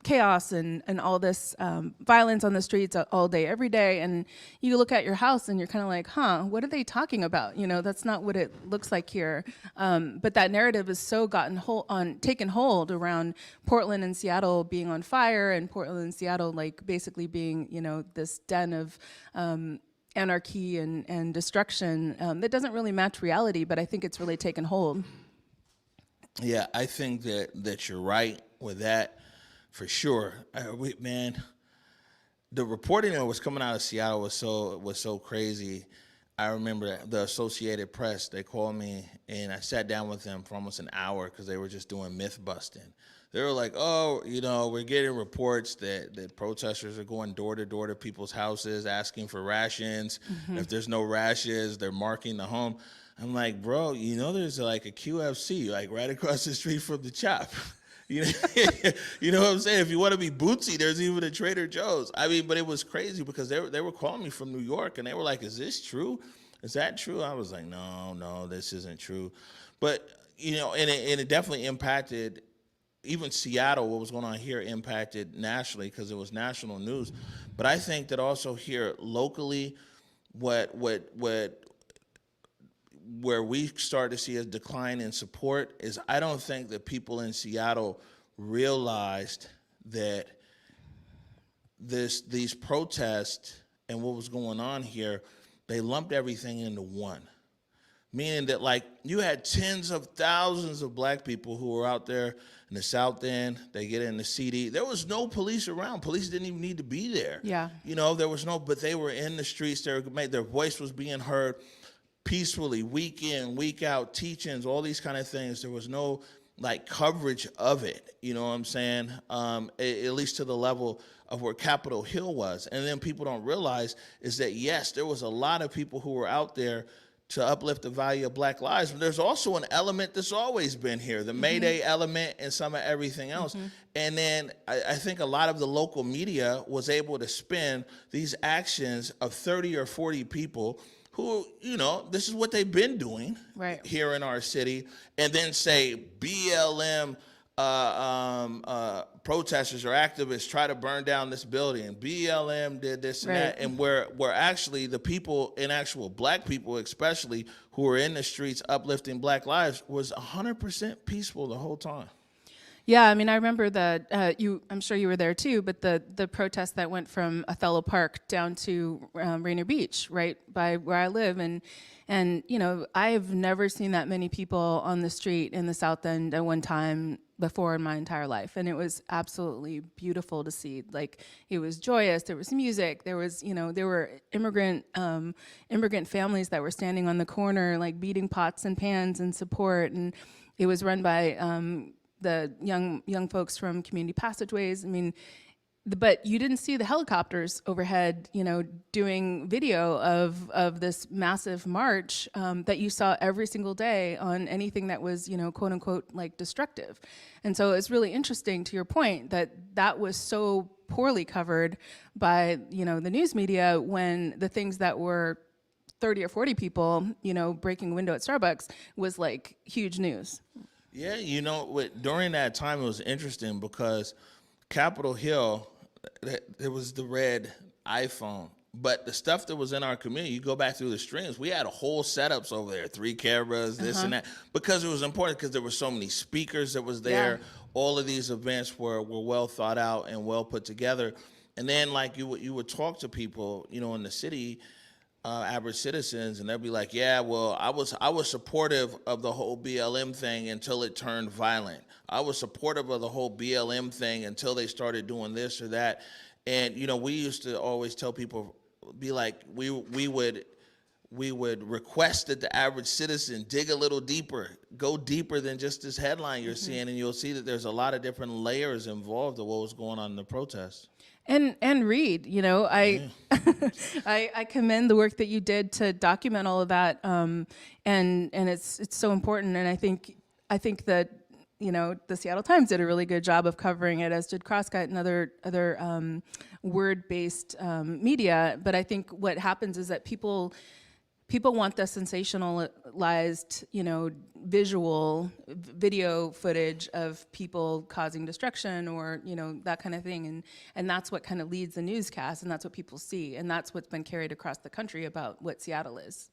S5: chaos and all this violence on the streets all day, every day. And you look at your house and you're kind of like, what are they talking about? That's not what it looks like here. But that narrative has so taken hold around Portland and Seattle being on fire, and Portland and Seattle like basically being, this den of anarchy and destruction that doesn't really match reality, but I think it's really taken hold.
S4: Yeah, I think that you're right with that, for sure. Man, the reporting that was coming out of Seattle was so crazy. I remember the Associated Press, they called me, and I sat down with them for almost an hour because they were just doing myth busting. They were like, we're getting reports that protesters are going door to door to people's houses asking for rations. Mm-hmm. If there's no rations, they're marking the home. I'm like, bro, there's like a QFC like right across the street from the Chop. You know what I'm saying? If you want to be bootsy, there's even a Trader Joe's. I mean, but it was crazy because they were calling me from New York, and they were like, is this true? Is that true? I was like, no, this isn't true. But, and it definitely impacted, even Seattle, what was going on here impacted nationally because it was national news. But I think that also here locally, where we start to see a decline in support is I don't think that people in Seattle realized that these protests and what was going on here, they lumped everything into one. Meaning that like you had tens of thousands of Black people who were out there in the South End, they get in the CD. There was no police around. Police didn't even need to be there.
S5: Yeah.
S4: There was but they were in the streets. Their voice was being heard peacefully, week in, week out, teach-ins, all these kind of things. There was no like coverage of it, you know what I'm saying? At least to the level of where Capitol Hill was. And then people don't realize is that, yes, there was a lot of people who were out there to uplift the value of Black lives. But there's also an element that's always been here, the May Day element and some of everything else. And then I think a lot of the local media was able to spin these actions of 30 or 40 people who, you know, this is what they've been doing here in our city, and then say BLM protesters or activists try to burn down this building. BLM did this and that, and where actually the people, and actual Black people especially, who were in the streets uplifting Black lives, was 100% peaceful the whole time.
S5: Yeah, I mean, I remember I'm sure you were there too, but the protest that went from Othello Park down to Rainier Beach, right by where I live, and you know, I have never seen that many people on the street in the South End at one time before in my entire life, and it was absolutely beautiful to see. Like, it was joyous. There was music. There was, you know, there were immigrant families that were standing on the corner, like beating pots and pans in support, and it was run by the young folks from Community Passageways. I mean, but you didn't see the helicopters overhead, you know, doing video of this massive march that you saw every single day on anything that was, you know, quote unquote, like destructive. And so it's really interesting, to your point, that was so poorly covered by, you know, the news media, when the things that were 30 or 40 people, you know, breaking a window at Starbucks was like huge news.
S4: Yeah, you know, during that time it was interesting because Capitol Hill, there was the red iPhone, but the stuff that was in our community, you go back through the streams, we had a whole setups over there, 3 cameras, this and that, because it was important, because there were so many speakers that was there. All of these events were well thought out and well put together. And then, like, you would talk to people, you know, in the city, average citizens, and they'll be like, yeah, well, I was supportive of the whole BLM thing until it turned violent. I was supportive of the whole BLM thing until they started doing this or that. And, you know, we used to always tell people, be like, we would request that the average citizen dig a little deeper, go deeper than just this headline you're seeing, and you'll see that there's a lot of different layers involved of what was going on in the protest.
S5: And read, you know, I commend the work that you did to document all of that, and it's so important. And I think that, you know, the Seattle Times did a really good job of covering it, as did Crosscut and other word-based media. But I think what happens is that people want the sensationalized, you know, video footage of people causing destruction, or, you know, that kind of thing. And that's what kind of leads the newscast, and that's what people see. And that's what's been carried across the country about what Seattle is.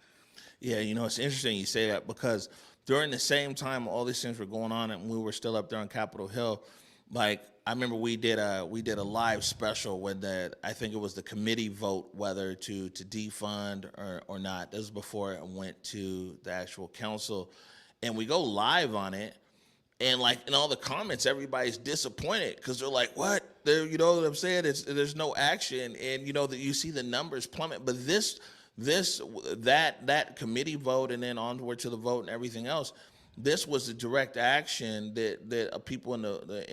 S5: Yeah,
S4: you know, it's interesting you say that, because during the same time all these things were going on and we were still up there on Capitol Hill, like, I remember we did a live special when I think it was the committee vote whether to defund or not. This was before it went to the actual council, and we go live on it, and like in all the comments, everybody's disappointed because they're like, "What? There, you know what I'm saying? There's no action," and you know that you see the numbers plummet. But that committee vote, and then onward to the vote and everything else, this was a direct action that people in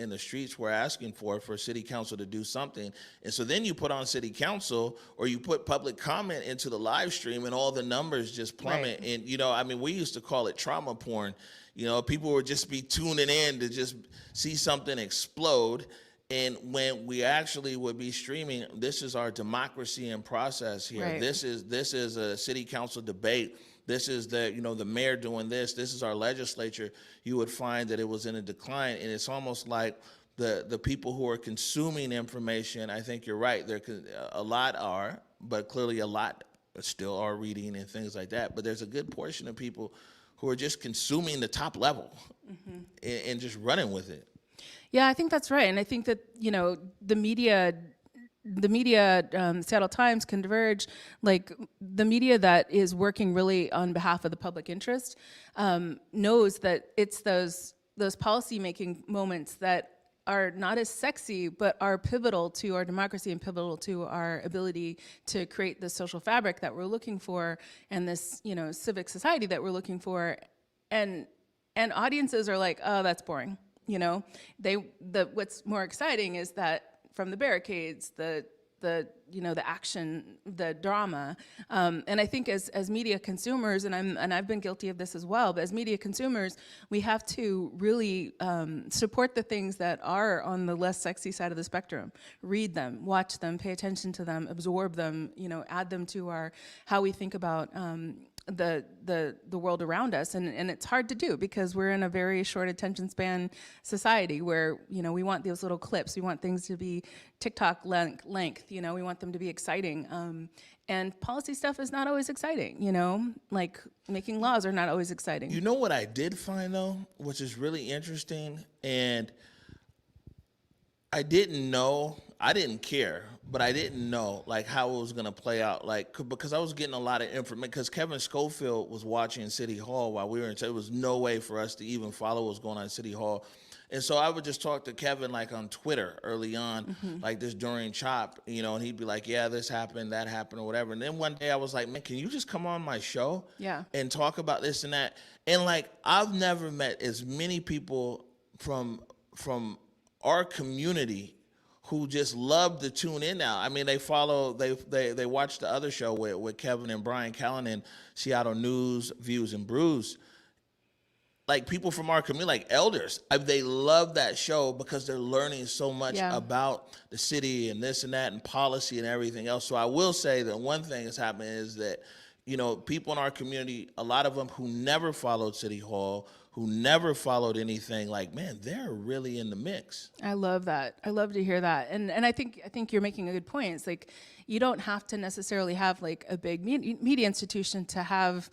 S4: the streets were asking for city council to do something. And so then you put on city council, or you put public comment into the live stream, and all the numbers just plummet. Right. And, you know, I mean, we used to call it trauma porn. You know, people would just be tuning in to just see something explode. And when we actually would be streaming, this is our democracy in process here. Right. This is a city council debate. This is the mayor doing this. This is our legislature. You would find that it was in a decline, and it's almost like the people who are consuming information. I think you're right. A lot are, but clearly a lot still are reading and things like that. But there's a good portion of people who are just consuming the top level and just running with it.
S5: Yeah, I think that's right, and I think that, you know, the media, Seattle Times, Converge, like the media that is working really on behalf of the public interest, knows that it's those policy-making moments that are not as sexy, but are pivotal to our democracy and pivotal to our ability to create the social fabric that we're looking for, and this, you know, civic society that we're looking for, and audiences are like, oh, that's boring. You know, what's more exciting is that from the barricades, the the the action, the drama. And I think as media consumers, and I've been guilty of this as well, but as media consumers, we have to really support the things that are on the less sexy side of the spectrum. Read them, watch them, pay attention to them, absorb them, add them to our how we think about the world around us, and it's hard to do because we're in a very short attention span society where we want those little clips, we want things to be TikTok length, we want them to be exciting, and policy stuff is not always exciting, like making laws are not always exciting.
S4: You know what I did find though, which is really interesting, and I didn't know, I didn't care, but I didn't know like how it was gonna play out, like because I was getting a lot of information. Because Kevin Schofield was watching City Hall while we were in, so there was no way for us to even follow what was going on in City Hall. And so I would just talk to Kevin like on Twitter early on, like this during CHOP, and he'd be like, yeah, this happened, that happened, or whatever. And then one day I was like, man, can you just come on my show and talk about this and that? And like I've never met as many people from our community who just love to tune in now. I mean, they follow, they watch the other show with Kevin and Brian Callanan, Seattle News, Views and Brews. Like people from our community, like elders, they love that show because they're learning so much about the city and this and that and policy and everything else. So I will say that one thing that's happening is that, people in our community, a lot of them who never followed City Hall, who never followed anything, like, man, they're really in the mix.
S5: I love that. I love to hear that. And I think you're making a good point. It's like you don't have to necessarily have like a big media institution to have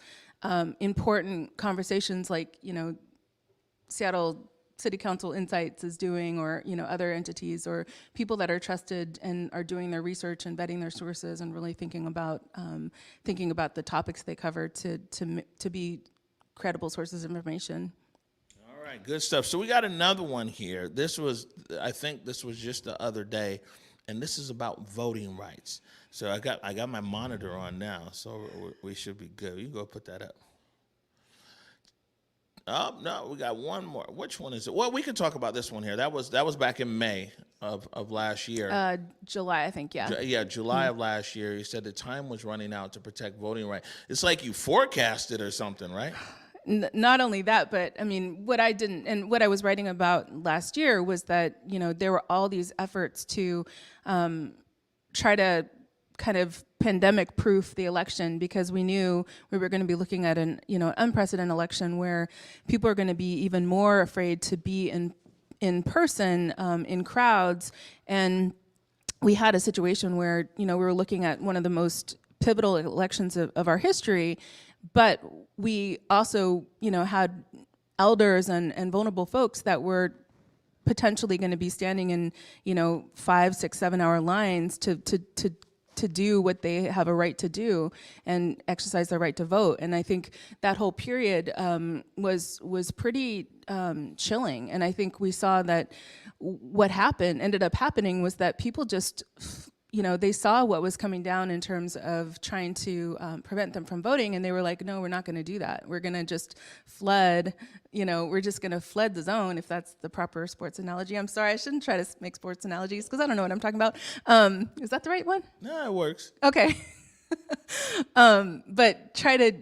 S5: important conversations like, Seattle City Council Insights is doing, or, other entities or people that are trusted and are doing their research and vetting their sources and really thinking about the topics they cover to be credible sources of information.
S4: All right, good stuff. So we got another one here. I think this was just the other day, and this is about voting rights. So I got my monitor on now, so we should be good. You can go put that up. Oh, no, we got one more. Which one is it? Well, we could talk about this one here. That was back in May of last year.
S5: July, I think, yeah.
S4: July of last year. You said the time was running out to protect voting rights. It's like you forecasted or something, right?
S5: Not only that, but I mean, what I was writing about last year was that, there were all these efforts to try to kind of pandemic proof the election, because we knew we were going to be looking at an unprecedented election where people are going to be even more afraid to be in person, in crowds. And we had a situation where, we were looking at one of the most pivotal elections of our history, but we also, had elders and vulnerable folks that were potentially going to be standing in, 5, 6, 7 hour lines to do what they have a right to do and exercise their right to vote. And I think that whole period was pretty chilling. And I think we saw that what ended up happening was that people just, they saw what was coming down in terms of trying to prevent them from voting, and they were like, no, we're not going to do that. We're going to just flood, we're just going to flood the zone, if that's the proper sports analogy. I'm sorry, I shouldn't try to make sports analogies because I don't know what I'm talking about. Is that the right one?
S4: No, it works.
S5: Okay. But try to,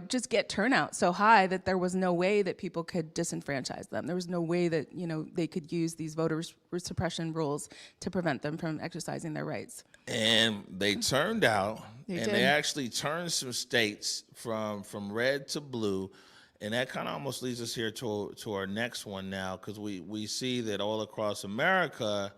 S5: just get turnout so high that there was no way that people could disenfranchise them. There was no way that, they could use these voter suppression rules to prevent them from exercising their rights.
S4: And they turned out, they actually turned some states from red to blue. And that kind of almost leads us here to our next one now, because we see that all across America,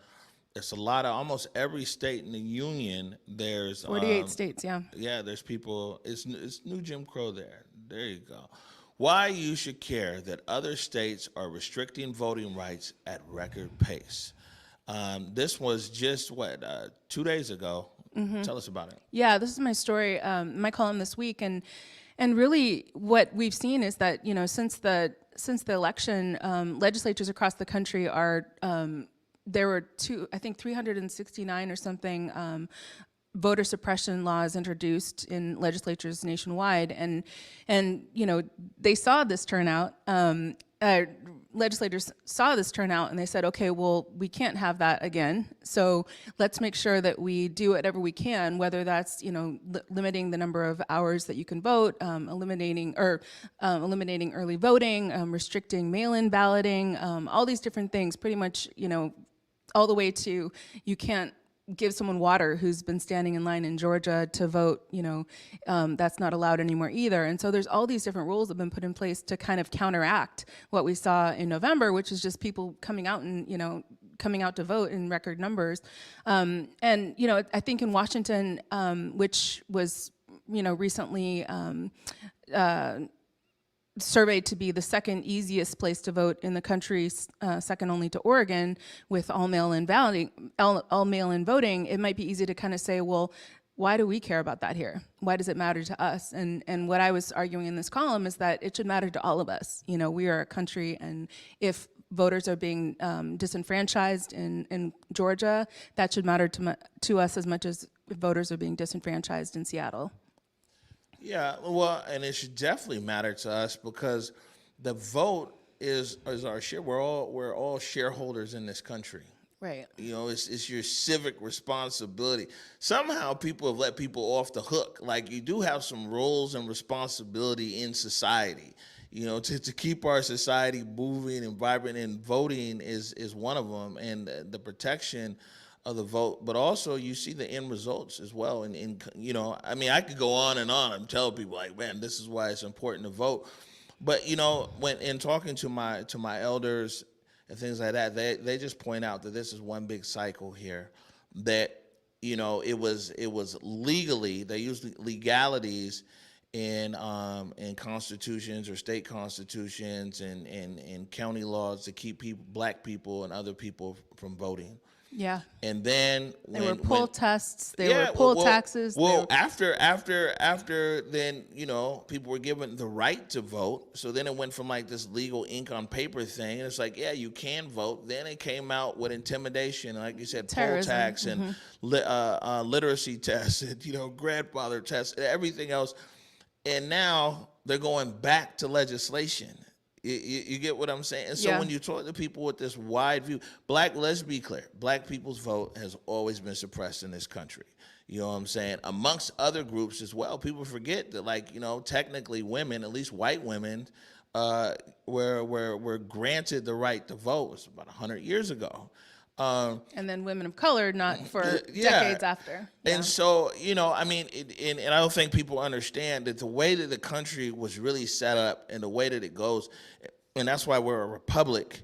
S4: it's a lot of, almost every state in the union, there's
S5: 48 states, yeah.
S4: Yeah, there's people, it's new Jim Crow there. There you go. Why you should care that other states are restricting voting rights at record pace. This was just, 2 days ago. Mm-hmm. Tell us about it.
S5: Yeah, this is my story, my column this week. And really what we've seen is that, since the election, legislatures across the country are, there were 369 or something voter suppression laws introduced in legislatures nationwide, and they saw this turnout, legislators saw this turnout and they said, okay, well, we can't have that again. So let's make sure that we do whatever we can, whether that's, limiting the number of hours that you can vote, eliminating early voting, restricting mail-in balloting, all these different things, pretty much, all the way to you can't give someone water who's been standing in line in Georgia to vote, that's not allowed anymore either. And so there's all these different rules that have been put in place to kind of counteract what we saw in November, which is just people coming out and, coming out to vote in record numbers. And, I think in Washington, which was, recently surveyed to be the second easiest place to vote in the country, second only to Oregon, with all mail-in voting, it might be easy to kind of say, well, why do we care about that here? Why does it matter to us? And what I was arguing in this column is that it should matter to all of us. We are a country, and if voters are being disenfranchised in Georgia, that should matter to us as much as if voters are being disenfranchised in Seattle.
S4: Yeah, well, and it should definitely matter to us because the vote is our share. We're all shareholders in this country.
S5: Right.
S4: It's your civic responsibility. Somehow people have let people off the hook. Like, you do have some roles and responsibility in society. To keep our society moving and vibrant, and voting is one of them, and the protection of the vote, but also you see the end results as well. And I could go on and on. I'm telling people, like, man, this is why it's important to vote. But when in talking to my elders and things like that, they just point out that this is one big cycle here. That it was legally, they used legalities in constitutions or state constitutions and county laws to keep black people and other people from voting.
S5: Yeah.
S4: And then
S5: there were poll tests, there were poll taxes.
S4: Well, after then, people were given the right to vote. So then it went from like this legal ink on paper thing, and it's like, yeah, you can vote. Then it came out with intimidation, like you said,
S5: terrorism.
S4: Poll tax and literacy tests and grandfather tests and everything else. And now they're going back to legislation. You get what I'm saying? And so when you talk to people with this wide view, let's be clear, black people's vote has always been suppressed in this country. You know what I'm saying? Amongst other groups as well. People forget that, technically women, at least white women, were granted the right to vote. It was about 100 years ago.
S5: And then women of color, not for decades after. Yeah.
S4: And so, and I don't think people understand that the way that the country was really set up and the way that it goes, and that's why we're a republic,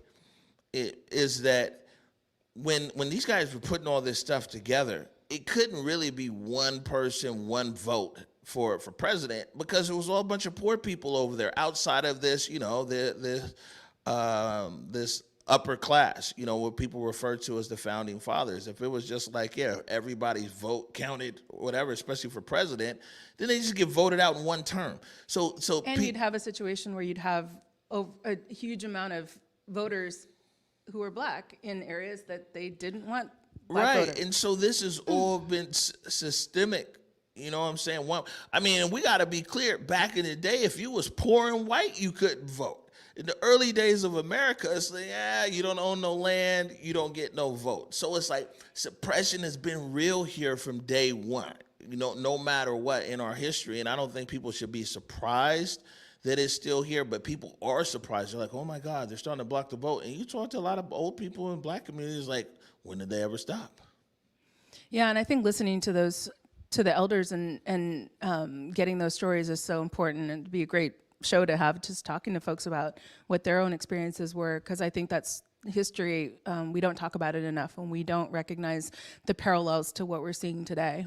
S4: is that when these guys were putting all this stuff together, it couldn't really be one person, one vote for president, because it was all a bunch of poor people over there outside of this, this upper class, what people refer to as the founding fathers. If it was just like, everybody's vote counted, whatever, especially for president, then they just get voted out in one term. So
S5: you'd have a situation where you'd have a huge amount of voters who are black in areas that they didn't want black voters.
S4: And so this has all been systemic. You know what I'm saying? We got to be clear. Back in the day, if you was poor and white, you couldn't vote. In the early days of America, it's like, you don't own no land, you don't get no vote. So it's like suppression has been real here from day one, no matter what in our history. And I don't think people should be surprised that it's still here, but people are surprised. They're like, oh my God, they're starting to block the vote. And you talk to a lot of old people in black communities, like, when did they ever stop?
S5: Yeah, and I think listening to the elders and getting those stories is so important, and it'd be a great show to have, just talking to folks about what their own experiences were, because I think that's history. We don't talk about it enough, and we don't recognize the parallels to what we're seeing today.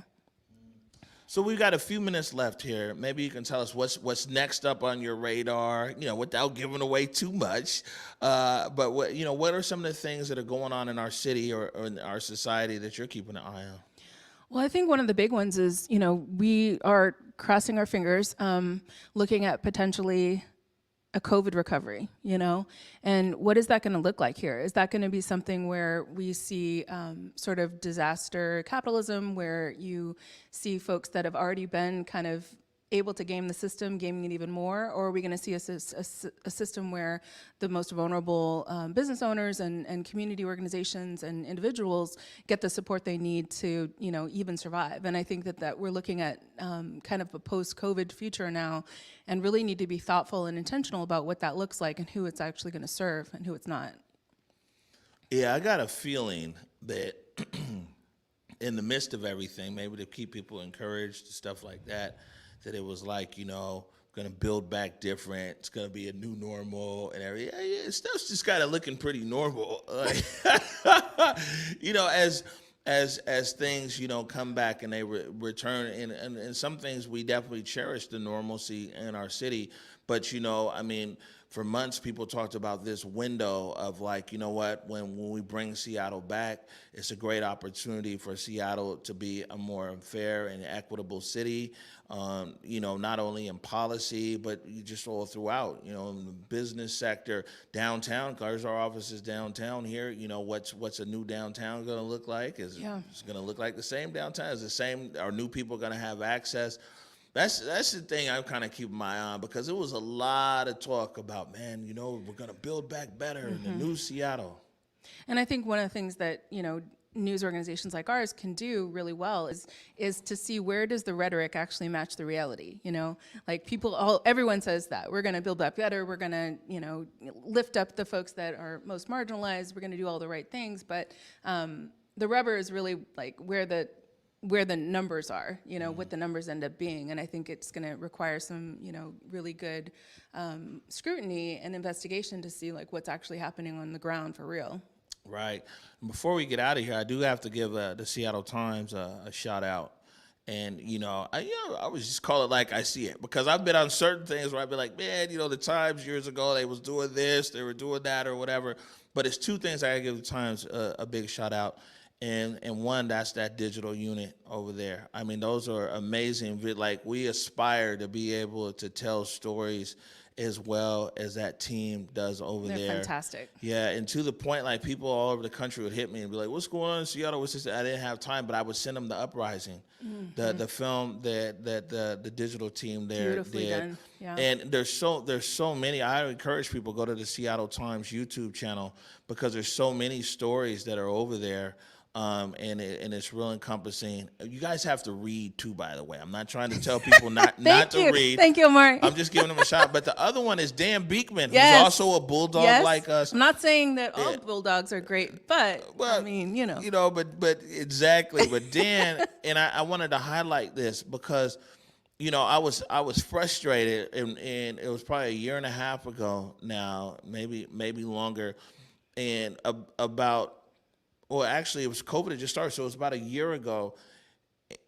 S4: So we've got a few minutes left here. Maybe you can tell us what's next up on your radar, without giving away too much. But what are some of the things that are going on in our city or in our society that you're keeping an eye on?
S5: Well, I think one of the big ones is, we are crossing our fingers, looking at potentially a COVID recovery, and what is that going to look like here? Is that going to be something where we see sort of disaster capitalism, where you see folks that have already been kind of able to game the system, gaming it even more, or are we going to see a system where the most vulnerable business owners and community organizations and individuals get the support they need to, even survive? And I think that we're looking at kind of a post-COVID future now, and really need to be thoughtful and intentional about what that looks like and who it's actually going to serve and who it's not.
S4: Yeah, I got a feeling that in the midst of everything, maybe to keep people encouraged, stuff like that, that it was like, going to build back different. It's going to be a new normal and everything. Yeah, stuff's just kind of looking pretty normal. As things, come back and they return. And some things we definitely cherish the normalcy in our city. But, for months, people talked about this window of like, when we bring Seattle back, it's a great opportunity for Seattle to be a more fair and equitable city, not only in policy, but just all throughout, in the business sector, downtown, because our office is downtown here, what's a new downtown going to look like? It's going to look like the same downtown? Is the same, are new people going to have access? That's the thing I'm kind of keeping my eye on, because it was a lot of talk about, man, we're going to build back better in the new Seattle.
S5: And I think one of the things that, news organizations like ours can do really well is to see where does the rhetoric actually match the reality, Like everyone says that we're going to build back better, we're going to, lift up the folks that are most marginalized, we're going to do all the right things, but the rubber is really like where the numbers are, what the numbers end up being. And I think it's going to require some, really good scrutiny and investigation to see like what's actually happening on the ground for real.
S4: Right. Before we get out of here, I do have to give the Seattle Times a shout out. And, I would just call it like I see it, because I've been on certain things where I've been like, man, the Times years ago, they was doing this, they were doing that or whatever. But it's two things I gotta give the Times a big shout out. And one, that's that digital unit over there. I mean, those are amazing. Like, we aspire to be able to tell stories as well as that team does over there.
S5: They're fantastic.
S4: Yeah, and to the point, like, people all over the country would hit me and be like, what's going on in Seattle? What's this? I didn't have time, but I would send them The Uprising, the film that the digital team there
S5: Beautifully
S4: did.
S5: done. Yeah.
S4: And there's so many. I encourage people to go to the Seattle Times YouTube channel, because there's so many stories that are over there. And it's real encompassing. You guys have to read too, by the way. I'm not trying to tell people not to read.
S5: Thank you, Mark.
S4: I'm just giving them a shot. But the other one is Dan Beekman,
S5: Yes.
S4: who's also a bulldog like us.
S5: I'm not saying that all bulldogs are great, but I mean,
S4: But exactly. But Dan, and I wanted to highlight this because, I was frustrated, and it was probably a year and a half ago now, maybe longer, and about. Well, actually, it was COVID that just started, so it was about a year ago,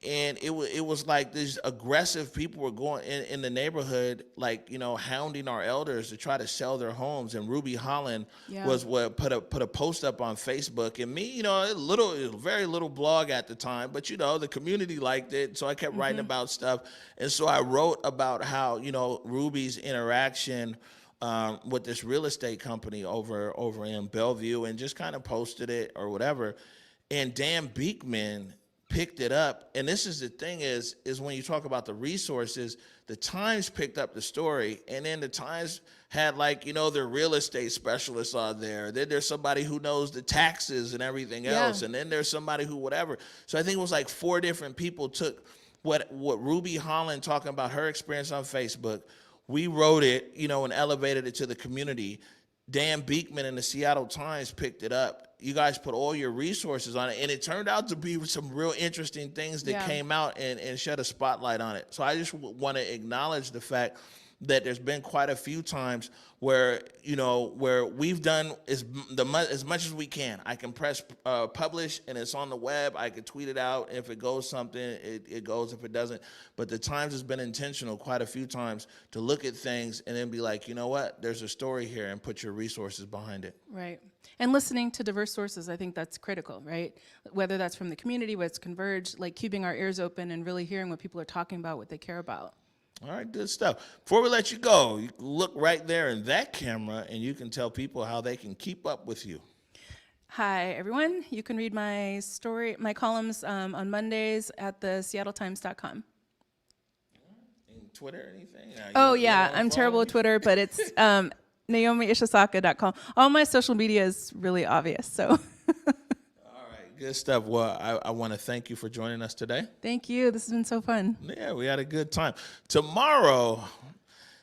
S4: and it was like these aggressive people were going in the neighborhood, like, hounding our elders to try to sell their homes. And Ruby Holland was what put a post up on Facebook, and me, very little blog at the time, but the community liked it, so I kept writing about stuff, and so I wrote about how Ruby's interaction with this real estate company over in Bellevue, and just kind of posted it or whatever. And Dan Beekman picked it up. And this is the thing is when you talk about the resources, the Times picked up the story, and then the Times had their real estate specialists on there. Then there's somebody who knows the taxes and everything else. And then there's somebody who whatever. So I think it was like 4 different people took what Ruby Holland talking about her experience on Facebook. We wrote it, and elevated it to the community. Dan Beekman and the Seattle Times picked it up. You guys put all your resources on it, and it turned out to be some real interesting things that came out and shed a spotlight on it. So I just want to acknowledge the fact that there's been quite a few times where where we've done as much as we can. I can press publish, and it's on the web. I can tweet it out. If it goes something, it goes. If it doesn't, but the Times has been intentional quite a few times to look at things and then be like, what, there's a story here, and put your resources behind it.
S5: Right. And listening to diverse sources, I think that's critical, right? Whether that's from the community, whether it's Converge, like keeping our ears open and really hearing what people are talking about, what they care about.
S4: All right, good stuff. Before we let you go, you look right there in that camera, and you can tell people how they can keep up with you.
S5: Hi, everyone. You can read my columns on Mondays at the seattletimes.com.
S4: Twitter or anything?
S5: Oh, yeah. I'm terrible at Twitter, but it's NaomiIshisaka.com. All my social media is really obvious, so.
S4: All right, good stuff. Well, I want to thank you for joining us today.
S5: Thank you. This has been so fun.
S4: Yeah, we had a good time. Tomorrow,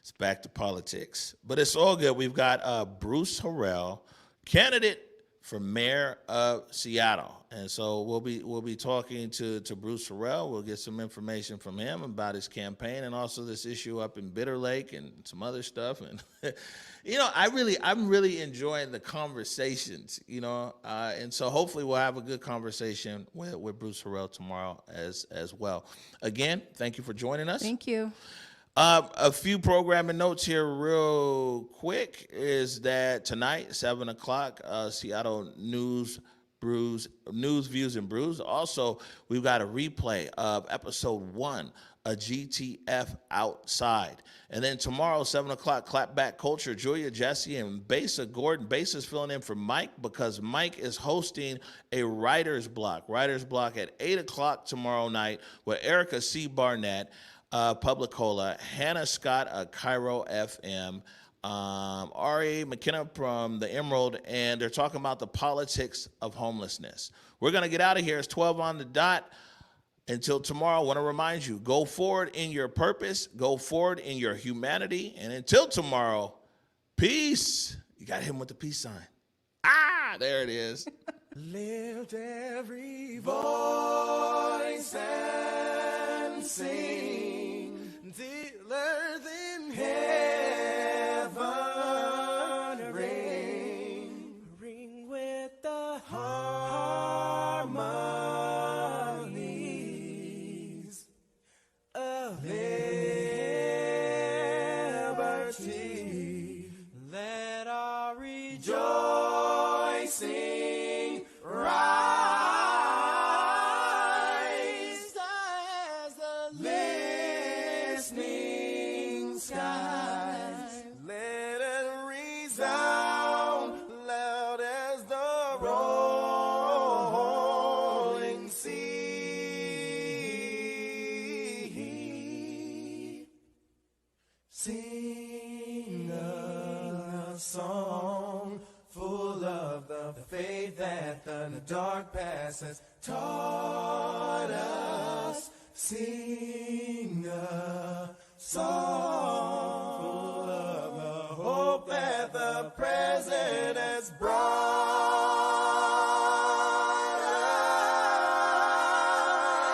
S4: it's back to politics, but it's all good. We've got Bruce Harrell, candidate for mayor of Seattle. And so we'll be talking to Bruce Harrell. We'll get some information from him about his campaign and also this issue up in Bitter Lake and some other stuff. And I'm really enjoying the conversations, and so hopefully we'll have a good conversation with Bruce Harrell tomorrow as well. Again, thank you for joining us.
S5: Thank you.
S4: A few programming notes here real quick is that tonight, 7 o'clock, Seattle News, Views, and Brews. Also, we've got a replay of episode 1, a GTF Outside. And then tomorrow, 7 o'clock, Clapback Culture, Julia, Jesse, and Besa Gordon. Besa's filling in for Mike because Mike is hosting a writer's block at 8 o'clock tomorrow night with Erica C. Barnett, Publicola, Hannah Scott of Cairo FM, Ari McKenna from the Emerald, and they're talking about the politics of homelessness. We're going to get out of here. It's 12 on the dot. Until tomorrow, I want to remind you, go forward in your purpose, go forward in your humanity, and until tomorrow, peace. You got to hit him with the peace sign. There it is.
S2: Lift every voice and sing till earth in heaven ring with the harmonies of liberty. Let our rejoicing rise as the listening skies. Let it resound loud as the rolling sea. Sing a song full of the faith that the dark past has taught us. Sing a song full of the hope that the present has brought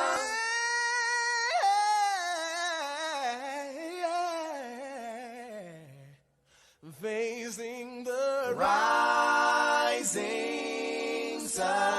S2: us. Facing the rising sun.